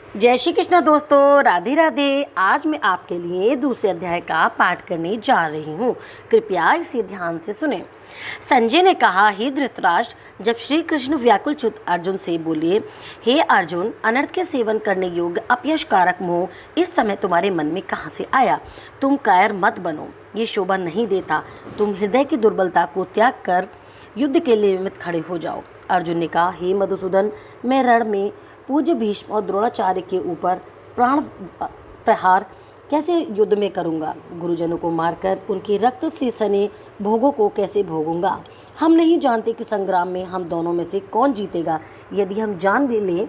जय श्री कृष्ण दोस्तों, राधे राधे। आज मैं आपके लिए दूसरे अध्याय का पाठ करने जा रही हूँ। कृपया इसे ध्यान से सुनें। संजय ने कहा, हे धृतराष्ट्र, जब श्री कृष्ण व्याकुलचित अर्जुन से बोले, हे अर्जुन, अनर्थ के सेवन करने योग्य अपयश कारक मोह इस समय तुम्हारे मन में कहाँ से आया? तुम कायर मत बनो, ये शोभा नहीं देता। तुम हृदय की दुर्बलता को त्याग कर युद्ध के लिए निमित्त खड़े हो जाओ। अर्जुन ने कहा, हे मधुसूदन, मैं रण में पूज्य भीष्म और द्रोणाचार्य के ऊपर प्राण प्रहार कैसे युद्ध में करूंगा? गुरुजनों को मारकर उनके रक्त से सने भोगों को कैसे भोगूंगा? हम नहीं जानते कि संग्राम में हम दोनों में से कौन जीतेगा। यदि हम जान भी लें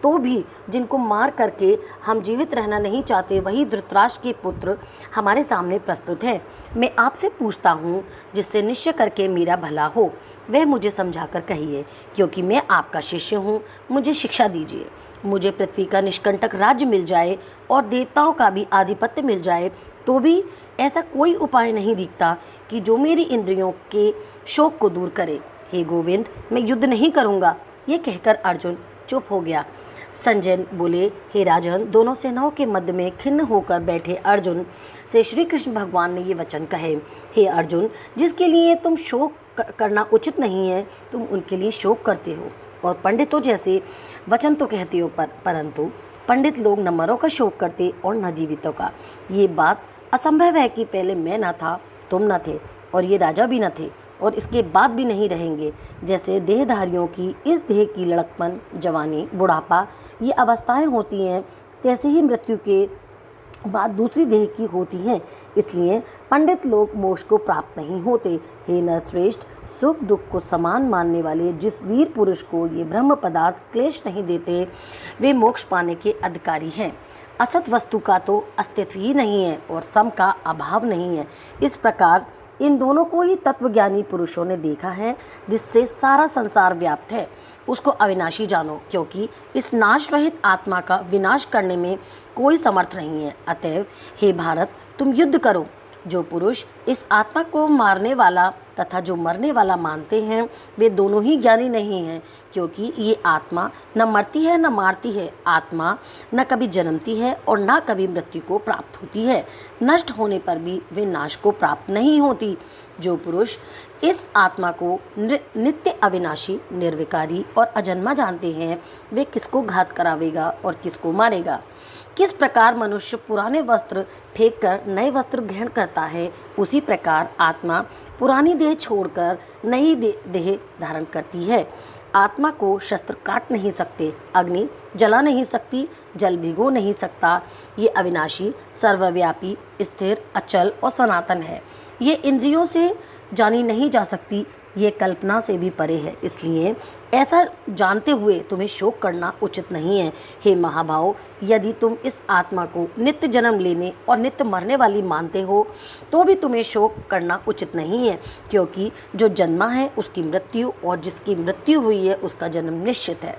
तो भी जिनको मार करके हम जीवित रहना नहीं चाहते, वही धृतराष्ट्र के पुत्र हमारे सामने प्रस्तुत है। मैं आपसे पूछता हूँ, जिससे निश्चय करके मेरा भला हो, वह मुझे समझाकर कहिए, क्योंकि मैं आपका शिष्य हूँ। मुझे शिक्षा दीजिए। मुझे पृथ्वी का निष्कंटक राज्य मिल जाए और देवताओं का भी आधिपत्य मिल जाए तो भी ऐसा कोई उपाय नहीं दिखता कि जो मेरी इंद्रियों के शोक को दूर करे। हे गोविंद, मैं युद्ध नहीं करूँगा। ये कहकर अर्जुन चुप हो गया। संजय बोले, हे राजन, दोनों सेनाओं के मध्य में खिन्न होकर बैठे अर्जुन से श्री कृष्ण भगवान ने ये वचन कहे, हे अर्जुन, जिसके लिए तुम शोक करना उचित नहीं है, तुम उनके लिए शोक करते हो और पंडितों जैसे वचन तो कहते हो, परंतु पंडित लोग न मरों का शोक करते और न जीवितों का। ये बात असंभव है कि पहले मैं न था, तुम न थे और ये राजा भी न थे और इसके बाद भी नहीं रहेंगे। जैसे देहधारियों की इस देह की लड़कपन, जवानी, बुढ़ापा ये अवस्थाएं होती हैं, तैसे ही मृत्यु के बाद दूसरी देह की होती हैं। इसलिए पंडित लोग मोक्ष को प्राप्त नहीं होते। हे नरश्रेष्ठ, सुख दुख को समान मानने वाले जिस वीर पुरुष को ये ब्रह्म पदार्थ क्लेश नहीं देते, वे मोक्ष पाने के अधिकारी हैं। असत वस्तु का तो अस्तित्व ही नहीं है और सम का अभाव नहीं है। इस प्रकार इन दोनों को ही तत्वज्ञानी पुरुषों ने देखा है, जिससे सारा संसार व्याप्त है। उसको अविनाशी जानो, क्योंकि इस नाश रहित आत्मा का विनाश करने में कोई समर्थ नहीं है। अतएव हे भारत, तुम युद्ध करो। जो पुरुष इस आत्मा को मारने वाला तथा जो मरने वाला मानते हैं, वे दोनों ही ज्ञानी नहीं हैं, क्योंकि ये आत्मा न मरती है न मारती है। आत्मा न कभी जन्मती है और न कभी मृत्यु को प्राप्त होती है। नष्ट होने पर भी वे नाश को प्राप्त नहीं होती। जो पुरुष इस आत्मा को नित्य अविनाशी, निर्विकारी और अजन्मा जानते हैं, वे किसको घात करावेगा और किसको मारेगा? किस प्रकार मनुष्य पुराने वस्त्र फेंक कर नए वस्त्र ग्रहण करता है, उसी प्रकार आत्मा पुरानी देह छोड़कर नई देह धारण करती है। आत्मा को शस्त्र काट नहीं सकते, अग्नि जला नहीं सकती, जल भिगो नहीं सकता। ये अविनाशी, सर्वव्यापी, स्थिर, अचल और सनातन है। ये इंद्रियों से जानी नहीं जा सकती, ये कल्पना से भी परे है। इसलिए ऐसा जानते हुए तुम्हें शोक करना उचित नहीं है। हे महाभाव, यदि तुम इस आत्मा को नित्य जन्म लेने और नित्य मरने वाली मानते हो, तो भी तुम्हें शोक करना उचित नहीं है, क्योंकि जो जन्मा है उसकी मृत्यु और जिसकी मृत्यु हुई है उसका जन्म निश्चित है।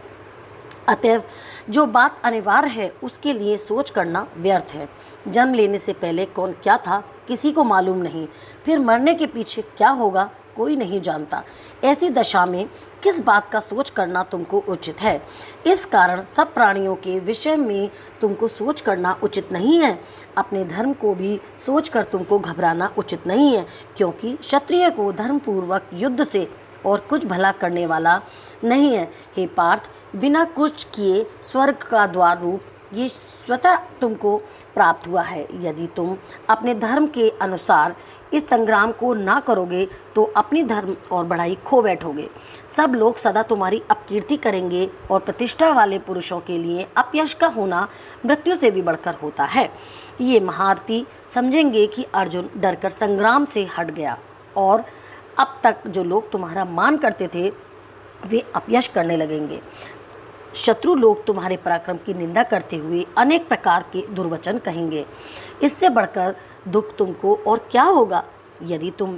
अतएव जो बात अनिवार्य है उसके लिए सोच करना व्यर्थ है। जन्म लेने से पहले कौन क्या था किसी को मालूम नहीं, फिर मरने के पीछे क्या होगा कोई नहीं जानता। ऐसी दशा में किस बात का सोच करना तुमको उचित है? इस कारण सब प्राणियों के विषय में तुमको सोच करना उचित नहीं है। अपने धर्म को भी सोचकर तुमको घबराना उचित नहीं है, क्योंकि क्षत्रिय को धर्मपूर्वक युद्ध से और कुछ भला करने वाला नहीं है। हे पार्थ, बिना कुछ किए स्वर्ग का द्वार रूप ये स्वतः तुमको प्राप्त हुआ है। यदि तुम अपने धर्म के अनुसार इस संग्राम को ना करोगे तो अपनी धर्म और बढ़ाई खो बैठोगे। सब लोग सदा तुम्हारी अपकीर्ति करेंगे और प्रतिष्ठा वाले पुरुषों के लिए अपयश का होना मृत्यु से भी बढ़कर होता है। ये महारथी समझेंगे कि अर्जुन डरकर संग्राम से हट गया और अब तक जो लोग तुम्हारा मान करते थे वे अपयश करने लगेंगे। शत्रु लोग तुम्हारे पराक्रम की निंदा करते हुए अनेक प्रकार के दुर्वचन कहेंगे। इससे बढ़कर दुख तुमको और क्या होगा? यदि तुम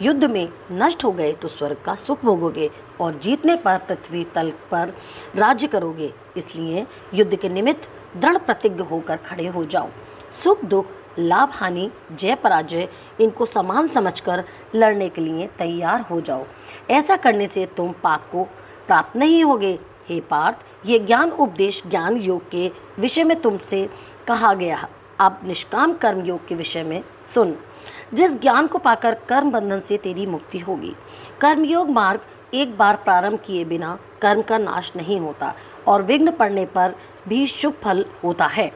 युद्ध में नष्ट हो गए तो स्वर्ग का सुख भोगोगे और जीतने पर पृथ्वी तल पर राज्य करोगे। इसलिए युद्ध के निमित्त दृढ़ प्रतिज्ञ होकर खड़े हो जाओ। सुख दुख, लाभ हानि, जय पराजय, इनको समान समझकर लड़ने के लिए तैयार हो जाओ। ऐसा करने से तुम पाप को प्राप्त नहीं होगे। हे पार्थ, ये ज्ञान उपदेश ज्ञान योग के विषय में तुमसे कहा गया। अब निष्काम कर्म योग के विषय में सुन। जिस ज्ञान को पाकर कर्म बंधन से तेरी मुक्ति होगी। कर्मयोग मार्ग एक बार प्रारंभ किए बिना कर्म का नाश नहीं होता और विघ्न पड़ने पर भी शुभ फल होता है,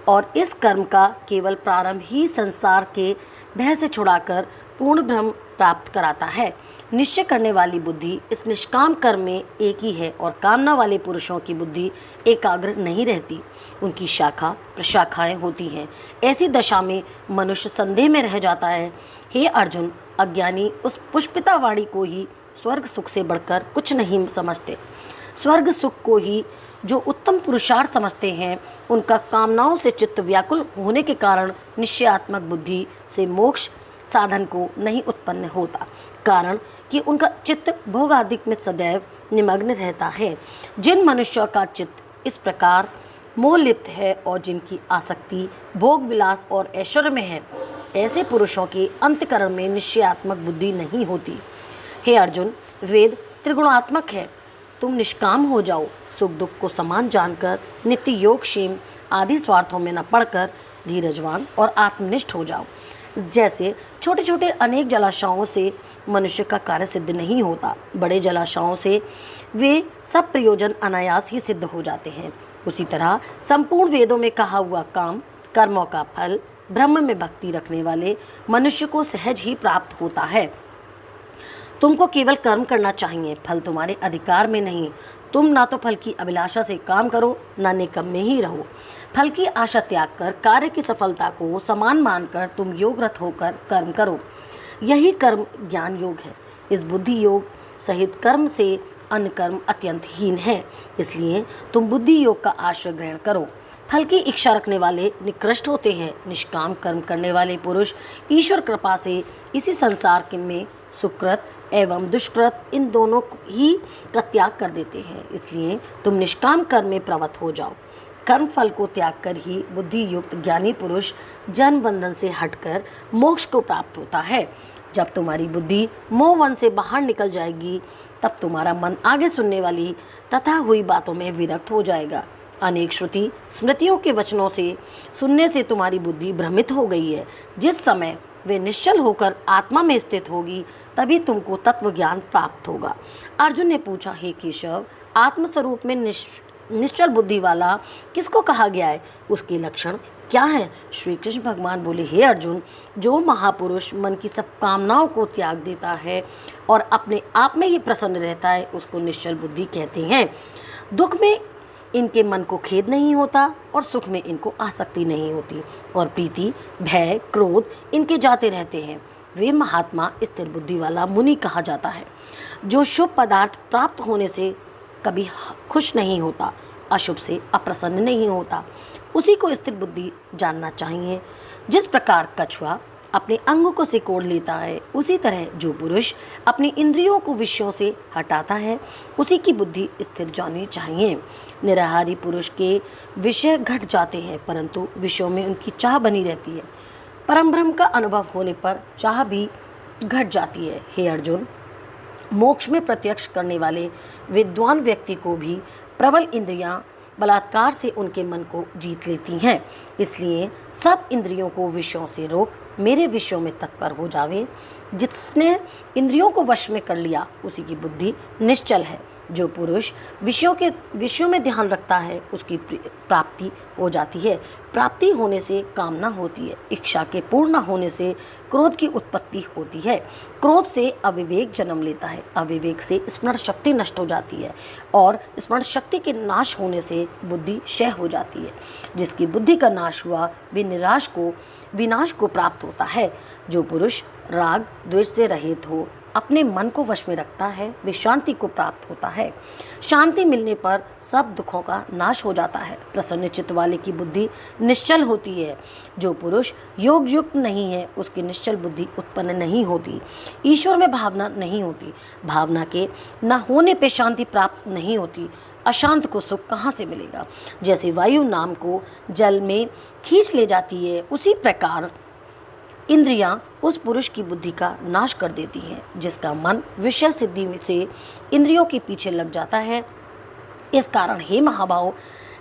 और इस कर्म का केवल प्रारंभ ही संसार के भय से छुड़ाकर पूर्ण ब्रह्म प्राप्त कराता है। निश्चय करने वाली बुद्धि इस निष्काम कर्म में एक ही है और कामना वाले पुरुषों की बुद्धि एकाग्र नहीं रहती, उनकी शाखा प्रशाखाएं होती हैं। ऐसी दशा में मनुष्य संदेह में रह जाता है। हे अर्जुन, अज्ञानी उस पुष्पिता वाणी को ही स्वर्ग सुख से बढ़कर कुछ नहीं समझते। स्वर्ग सुख को ही जो उत्तम पुरुषार्थ समझते हैं, उनका कामनाओं से चित्त व्याकुल होने के कारण निश्चयात्मक बुद्धि से मोक्ष साधन को नहीं उत्पन्न होता, कारण कि उनका चित्त भोग आदि में सदैव निमग्न रहता है। जिन मनुष्यों का चित्त इस प्रकार मोह लिप्त है और जिनकी आसक्ति भोग विलास और ऐश्वर्य में है, ऐसे पुरुषों के अंतकरण में निश्चयात्मक बुद्धि नहीं होती। हे अर्जुन, वेद त्रिगुणात्मक है, तुम निष्काम हो जाओ। सुख दुख को समान जानकर नित्य योग क्षेम आदि स्वार्थों में न पड़कर धीरजवान और आत्मनिष्ठ हो जाओ। जैसे छोटे छोटे अनेक जलाशयों से मनुष्य का कार्य सिद्ध नहीं होता, बड़े जलाशयों से वे सब प्रयोजन अनायास ही सिद्ध हो जाते हैं, उसी तरह संपूर्ण वेदों में कहा हुआ काम कर्मों का फल ब्रह्म में भक्ति रखने वाले मनुष्य को सहज ही प्राप्त होता है। तुमको केवल कर्म करना चाहिए, फल तुम्हारे अधिकार में नहीं। तुम ना तो फल की अभिलाषा से काम करो, ना निकम में ही रहो। फल की आशा त्याग कर कार्य की सफलता को समान मानकर तुम योगरत होकर कर्म करो। यही कर्म ज्ञान योग है। इस बुद्धि योग सहित कर्म से अन्य कर्म अत्यंत हीन है, इसलिए तुम बुद्धि योग का आश्रय ग्रहण करो। फल की इच्छा रखने वाले निकृष्ट होते हैं। निष्काम कर्म करने वाले पुरुष ईश्वर कृपा से इसी संसार में सुकृत एवं दुष्कृत इन दोनों ही का त्याग कर देते हैं। इसलिए तुम निष्काम कर्म में प्रवृत्त हो जाओ। कर्म फल को त्याग कर ही बुद्धि युक्त ज्ञानी पुरुष जन्म बंधन से हटकर मोक्ष को प्राप्त होता है। जब तुम्हारी बुद्धि मोहवन से बाहर निकल जाएगी, तब तुम्हारा मन आगे सुनने वाली तथा हुई बातों में विरक्त हो जाएगा। अनेक श्रुति स्मृतियों के वचनों से सुनने से तुम्हारी बुद्धि भ्रमित हो गई है। जिस समय वे निश्चल होकर आत्मा में स्थित होगी, तभी तुमको तत्व ज्ञान प्राप्त होगा। अर्जुन ने पूछा, हे केशव, आत्मस्वरूप में निश्चल बुद्धि वाला किसको कहा गया है? उसके लक्षण क्या है? श्री कृष्ण भगवान बोले, हे अर्जुन, जो महापुरुष मन की सब कामनाओं को त्याग देता है और अपने आप में ही प्रसन्न रहता है, उसको निश्चल बुद्धि कहते हैं। दुख में इनके मन को खेद नहीं होता और सुख में इनको आसक्ति नहीं होती, और प्रीति भय क्रोध इनके जाते रहते हैं। वे महात्मा स्थिर बुद्धि वाला मुनि कहा जाता है, जो शुभ पदार्थ प्राप्त होने से कभी खुश नहीं होता, अशुभ से अप्रसन्न नहीं होता, उसी को स्थिर बुद्धि जानना चाहिए। जिस प्रकार कछुआ अपने अंग को सिकोड़ लेता है, उसी तरह जो पुरुष अपनी इंद्रियों को विषयों से हटाता है, उसी की बुद्धि स्थिर जानी चाहिए। निराहारी पुरुष के विषय घट जाते हैं, परंतु विषयों में उनकी चाह बनी रहती है। परम ब्रह्म का अनुभव होने पर चाह भी घट जाती है। हे अर्जुन, मोक्ष में प्रत्यक्ष करने वाले विद्वान व्यक्ति को भी प्रबल इंद्रियां बलात्कार से उनके मन को जीत लेती हैं। इसलिए सब इंद्रियों को विषयों से रोक मेरे विषयों में तत्पर हो जावे। जिसने इंद्रियों को वश में कर लिया, उसी की बुद्धि निश्चल है। जो पुरुष विषयों में ध्यान रखता है, उसकी प्राप्ति हो जाती है। प्राप्ति होने से कामना होती है। इच्छा के पूर्ण होने से क्रोध की उत्पत्ति होती है। क्रोध से अविवेक जन्म लेता है। अविवेक से स्मरण शक्ति नष्ट हो जाती है, और स्मरण शक्ति के नाश होने से बुद्धि क्षय हो जाती है। जिसकी बुद्धि का नाश हुआ, वे विनाश को प्राप्त होता है। जो पुरुष राग द्वेष से रहित हो, अपने मन को वश में रखता है, वे शांति को प्राप्त होता है। शांति मिलने पर सब दुखों का नाश हो जाता है। प्रसन्न चित्त वाले की बुद्धि निश्चल होती है। जो पुरुष योग युक्त नहीं है, उसकी निश्चल बुद्धि उत्पन्न नहीं होती। ईश्वर में भावना नहीं होती। भावना के न होने पे शांति प्राप्त नहीं होती। अशांत को सुख कहाँ से मिलेगा? जैसे वायु नाम को जल में खींच ले जाती है, उसी प्रकार इंद्रियां उस पुरुष की बुद्धि का नाश कर देती हैं। जिसका मन विषय सिद्धि से इंद्रियों के पीछे लग जाता है, इस कारण हे महाभाव,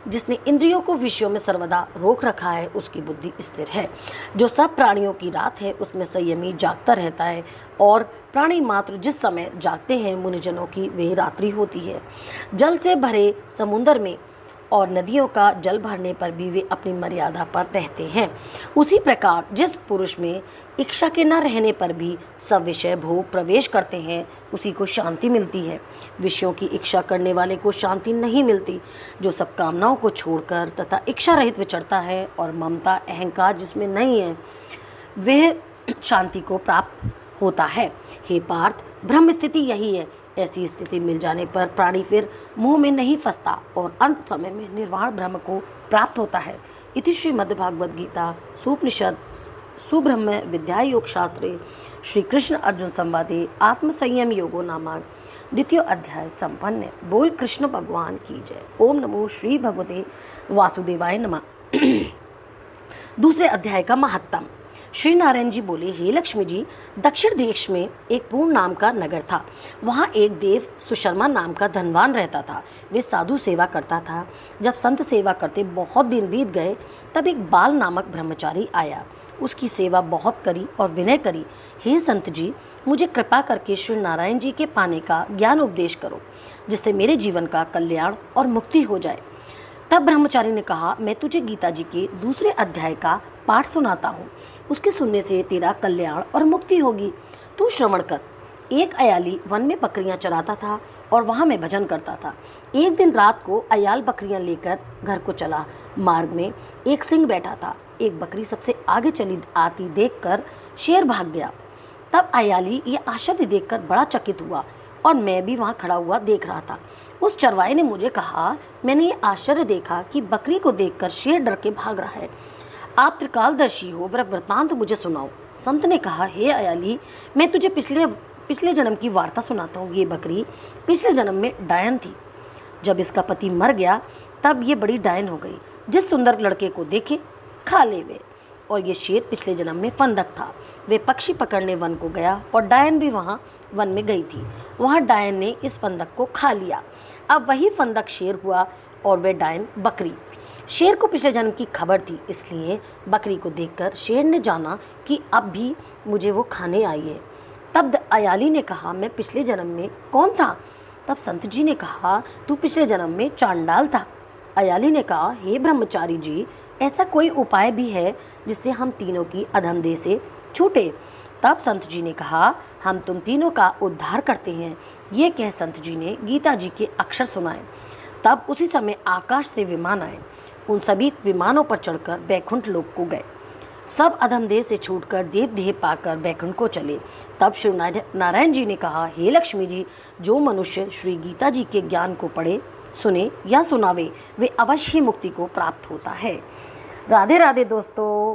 जिसने इंद्रियों को विषयों में सर्वदा रोक रखा है उसकी बुद्धि स्थिर है। जो सब प्राणियों की रात है उसमें संयमी जागता रहता है, और प्राणी मात्र जिस समय जागते हैं मुनिजनों की वह रात्रि होती है। जल से भरे समुद्र में और नदियों का जल भरने पर भी वे अपनी मर्यादा पर रहते हैं। उसी प्रकार जिस पुरुष में इच्छा के न रहने पर भी सब विषय भोग प्रवेश करते हैं उसी को शांति मिलती है। विषयों की इच्छा करने वाले को शांति नहीं मिलती। जो सब कामनाओं को छोड़कर तथा इच्छा रहित विचरता है और ममता अहंकार जिसमें नहीं है वह शांति को प्राप्त होता है। हे पार्थ, ब्रह्म स्थिति यही है। ऐसी स्थिति मिल जाने पर प्राणी फिर मोह में नहीं फंसता और अंत समय में निर्वाण ब्रह्म को प्राप्त होता है। इति श्रीमद्भागवत गीता सुपनिषद सुब्रह्म विद्या योग शास्त्रे श्री कृष्ण अर्जुन संवादे आत्मसंयम योगो नामक द्वितीय अध्याय संपन्न। बोल कृष्ण भगवान की जय। ओम नमो श्री भगवते वासुदेवाय नमः। दूसरे अध्याय का महत्तम। श्री नारायण जी बोले, हे लक्ष्मी जी, दक्षिण देश में एक पूर्ण नाम का नगर था। वहाँ एक देव सुशर्मा नाम का धनवान रहता था। वे साधु सेवा करता था। जब संत सेवा करते बहुत दिन बीत गए तब एक बाल नामक ब्रह्मचारी आया। उसकी सेवा बहुत करी और विनय करी। हे संत जी, मुझे कृपा करके श्री नारायण जी के पाने का ज्ञान उपदेश करो, जिससे मेरे जीवन का कल्याण और मुक्ति हो जाए। तब ब्रह्मचारी ने कहा, मैं तुझे गीता जी के दूसरे अध्याय का पाठ सुनाता हूँ। उसके सुनने से तेरा कल्याण और मुक्ति होगी। तू श्रवण कर। एक अयाली वन में बकरियां चराता था और वहाँ मैं भजन करता था। एक दिन रात को अयाल बकरियां लेकर घर को चला। मार्ग में एक सिंह बैठा था। एक बकरी सबसे आगे चली आती देखकर शेर भाग गया। तब अयाली ये आश्चर्य देखकर बड़ा चकित हुआ और मैं भी वहाँ खड़ा हुआ देख रहा था। उस चरवाहे ने मुझे कहा, मैंने ये आश्चर्य देखा कि बकरी को देखकर शेर डर के भाग रहा है। आप त्रिकालदर्शी हो, वह वृत्तांत मुझे सुनाओ। संत ने कहा, हे अयाली, मैं तुझे पिछले जन्म की वार्ता सुनाता हूँ। ये बकरी पिछले जन्म में डायन थी। जब इसका पति मर गया तब ये बड़ी डायन हो गई। जिस सुंदर लड़के को देखे खा ले वे। और ये शेर पिछले जन्म में फंदक था। वे पक्षी पकड़ने वन को गया और डायन भी वहाँ वन में गई थी। वहाँ डायन ने इस फंदक को खा लिया। अब वही फंदक शेर हुआ और वह डायन बकरी। शेर को पिछले जन्म की खबर थी, इसलिए बकरी को देखकर शेर ने जाना कि अब भी मुझे वो खाने आई है। तब अयाली ने कहा, मैं पिछले जन्म में कौन था? तब संत जी ने कहा, तू पिछले जन्म में चांडाल था। अयाली ने कहा, हे ब्रह्मचारी जी, ऐसा कोई उपाय भी है जिससे हम तीनों की अधमदेह से छूटे? तब संत जी ने कहा, हम तुम तीनों का उद्धार करते हैं। ये कह संत जी ने गीता जी के अक्षर सुनाए। तब उसी समय आकाश से विमान आए। उन सभी विमानों पर चढ़कर बैकुंठ लोक को गए। सब अधमदेह से छूटकर देवदेह पाकर बैकुंठ को चले। तब श्री नारायण जी ने कहा, हे लक्ष्मी जी, जो मनुष्य श्री गीता जी के ज्ञान को पढ़े, सुने या सुनावे, वे अवश्य ही मुक्ति को प्राप्त होता है। राधे राधे दोस्तों।